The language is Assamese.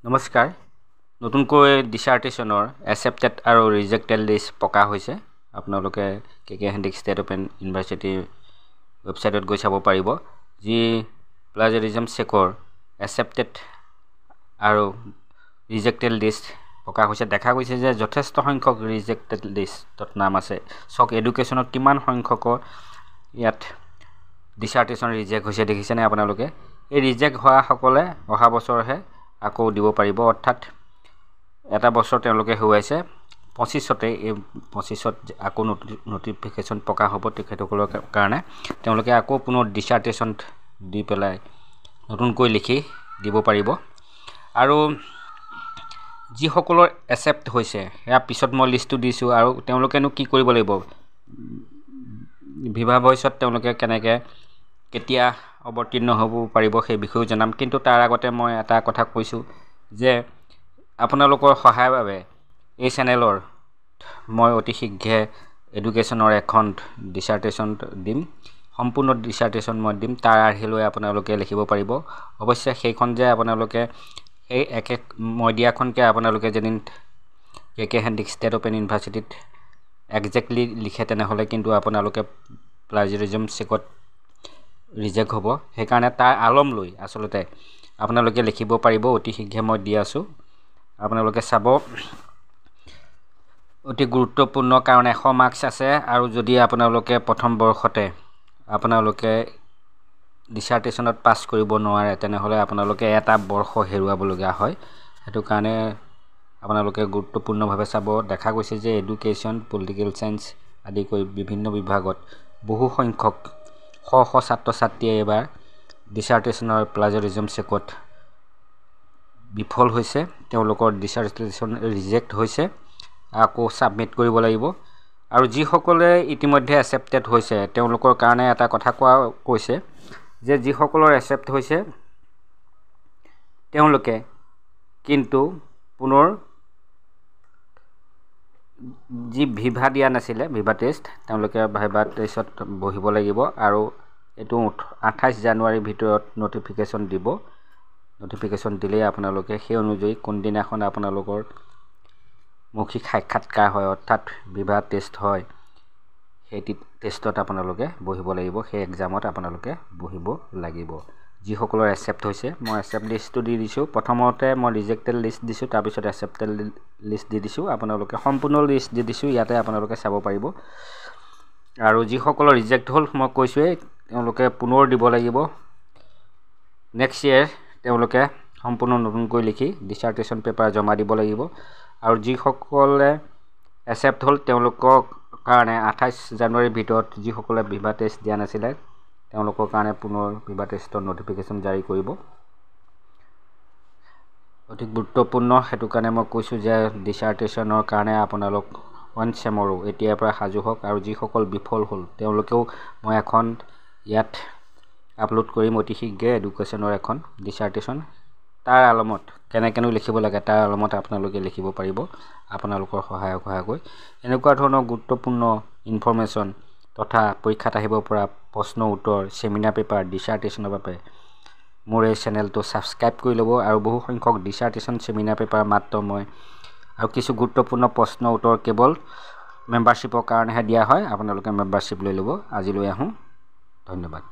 নমস্কাৰ নতুনকৈ ডিসাৰ্টেশ্যনৰ এক্সেপ্টেড আৰু ৰিজেক্টেড লিষ্ট প্ৰকাশ হৈছে আপোনালোকে কেকে হেণ্ডিক ষ্টেট ওপেন ইউনিভাৰ্চিটিৰ ৱেবছাইটত গৈ চাব পাৰিব যি প্লাজিয়াৰিজম চেকৰ এক্সেপ্টেড আৰু ৰিজেক্টেড লিষ্ট প্ৰকাশ হৈছে দেখা গৈছে যে যথেষ্ট সংখ্যক ৰিজেক্টেড লিষ্টত নাম আছে চক এডুকেশ্যনত কিমান সংখ্যকৰ ইয়াত ডিসাৰ্টেশ্যন ৰিজেক্ট হৈছে দেখিছেনে আপোনালোকে এই ৰিজেক্ট হোৱা সকলে অহা বছৰহে আকৌ দিব পাৰিব অৰ্থাৎ এটা বছৰ তেওঁলোকে হেৰুৱাইছে 25তে এই 25ত আকৌ নটিফিকেশ্যন প্ৰকাশ হ'ব তেখেতসকলৰ কাৰণে তেওঁলোকে আকৌ পুনৰ ডিসাৰ্টেশ্যন দি পেলাই নতুনকৈ লিখি দিব পাৰিব আৰু যিসকলৰ একচেপ্ট হৈছে ইয়াৰ পিছত মই লিষ্টটো দিছোঁ আৰু তেওঁলোকেনো কি কৰিব লাগিব ভিভা ভইচত তেওঁলোকে কেনেকৈ কেতিয়া অৱতীৰ্ণ হ'ব পাৰিব সেই বিষয়েও জনাম কিন্তু তাৰ আগতে মই এটা কথা কৈছোঁ যে আপোনালোকৰ সহায়ৰ বাবে এই চেনেলৰ মই অতি শীঘ্ৰে এডুকেশ্যনৰ এখন ডিসাৰ্টেশ্যন দিম সম্পূৰ্ণ ডিসাৰ্টেশ্যন মই দিম তাৰ আৰ্হি লৈ আপোনালোকে লিখিব পাৰিব অৱশ্যে সেইখন যে আপোনালোকে এই এক মই দিয়াখনকে আপোনালোকে যেদিন কেকে হেণ্ডিক ষ্টেট ওপেন ইউনিভাৰ্চিটিত একজেক্টলি লিখে তেনেহ'লে কিন্তু আপোনালোকে প্লাজিয়াৰিজম চেকত ৰিজেক্ট হ'ব সেইকাৰণে তাৰ আলম লৈ আচলতে আপোনালোকে লিখিব পাৰিব অতি শীঘ্ৰে মই দি আছোঁ আপোনালোকে চাব অতি গুৰুত্বপূৰ্ণ কাৰণ 100 মাৰ্কছ আছে আৰু যদি আপোনালোকে প্ৰথম বৰ্ষতে আপোনালোকে ডিসাৰ্টেশ্যনত পাছ কৰিব নোৱাৰে তেনেহ'লে আপোনালোকে এটা বৰ্ষ হেৰুৱাবলগীয়া হয় সেইটো কাৰণে আপোনালোকে গুৰুত্বপূৰ্ণভাৱে চাব দেখা গৈছে যে এডুকেশ্যন পলিটিকেল সায়েন্স আদি কৰি বিভিন্ন বিভাগত বহু সংখ্যক শ ছাত্ৰ ছাত্ৰীয়ে এবাৰ ডিসাৰ্টেশ্যনৰ প্লাজিয়াৰিজম চেকত বিফল হৈছে তেওঁলোকৰ ডিসাৰ্টেশ্যন ৰিজেক্ট হৈছে আকৌ সাবমিট কৰিব লাগিব আৰু যিসকলে ইতিমধ্যে একচেপ্টেড হৈছে তেওঁলোকৰ কাৰণে এটা কথা কোৱা কৈছে যে যিসকলৰ একচেপ্ট হৈছে তেওঁলোকে কিন্তু পুনৰ যি ভিভা দিয়া নাছিলে ভিভা টেষ্ট তেওঁলোকে ভিভা টেষ্টত বহিব লাগিব আৰু এইটো 28 জানুৱাৰীৰ ভিতৰত নটিফিকেশ্যন দিব নটিফিকেশ্যন দিলেই আপোনালোকে সেই অনুযায়ী কোনদিনাখন আপোনালোকৰ মৌখিক সাক্ষাৎকাৰ হয় অৰ্থাৎ ভিভা টেষ্ট হয় সেই টেষ্টত আপোনালোকে বহিব লাগিব সেই এক্সামত আপোনালোকে বহিব লাগিব যিসকলৰ একচেপ্ট হৈছে মই একচেপ্ট লিষ্টটো দি দিছোঁ প্ৰথমতে মই ৰিজেক্টেড লিষ্ট দিছোঁ তাৰপিছত একচেপ্টেড লিষ্ট দি দিছোঁ আপোনালোকে সম্পূৰ্ণ লিষ্ট দি দিছোঁ ইয়াতে আপোনালোকে চাব পাৰিব আৰু যিসকলৰ ৰিজেক্ট হ'ল মই কৈছোঁৱেই তেওঁলোকে পুনৰ দিব লাগিব নেক্সট ইয়েৰ তেওঁলোকে সম্পূৰ্ণ নতুনকৈ লিখি ডিসাৰ্টেশ্যন পেপাৰ জমা দিব লাগিব আৰু যিসকলে একচেপ্ট হ'ল তেওঁলোকৰ কাৰণে 28 জানুৱাৰীৰ ভিতৰত যিসকলে ভিভা টেষ্ট দিয়া নাছিলে তেওঁলোকৰ কাৰণে পুনৰ ভিভা টেষ্টৰ নটিফিকেশ্যন জাৰি কৰিব অতি গুৰুত্বপূৰ্ণ সেইটো কাৰণে মই কৈছোঁ যে ডিসাৰ্টেশ্যনৰ কাৰণে আপোনালোক ওৱান চেমৰো এতিয়াৰ পৰা সাজু হওক আৰু যিসকল বিফল হ'ল তেওঁলোকেও মই এখন ইয়াত আপলোড কৰিম অতি শীঘ্ৰে এডুকেশ্যনৰ এখন ডিসাৰ্টেশ্যন তাৰ আলমত কেনেকৈনো লিখিব লাগে তাৰ আলমত আপোনালোকে লিখিব পাৰিব আপোনালোকৰ সহায়কৈ এনেকুৱা ধৰণৰ গুৰুত্বপূৰ্ণ ইনফৰমেশ্যন তথা পৰীক্ষাত আহিব পৰা প্ৰশ্ন উত্তৰ চেমিনাৰ পেপাৰ ডিসাৰ্টেশ্যনৰ বাবে মোৰ এই চেনেলটো ছাবস্ক্ৰাইব কৰি ল'ব আৰু বহু সংখ্যক ডিসাৰ্টেশ্যন চেমিনাৰ পেপাৰ মাত্ৰ মই আৰু কিছু গুৰুত্বপূৰ্ণ প্ৰশ্ন উত্তৰ কেৱল মেম্বাৰশ্বিপৰ কাৰণেহে দিয়া হয় আপোনালোকে মেম্বাৰশ্বিপ লৈ ল'ব আজিলৈ আহোঁ ধন্যবাদ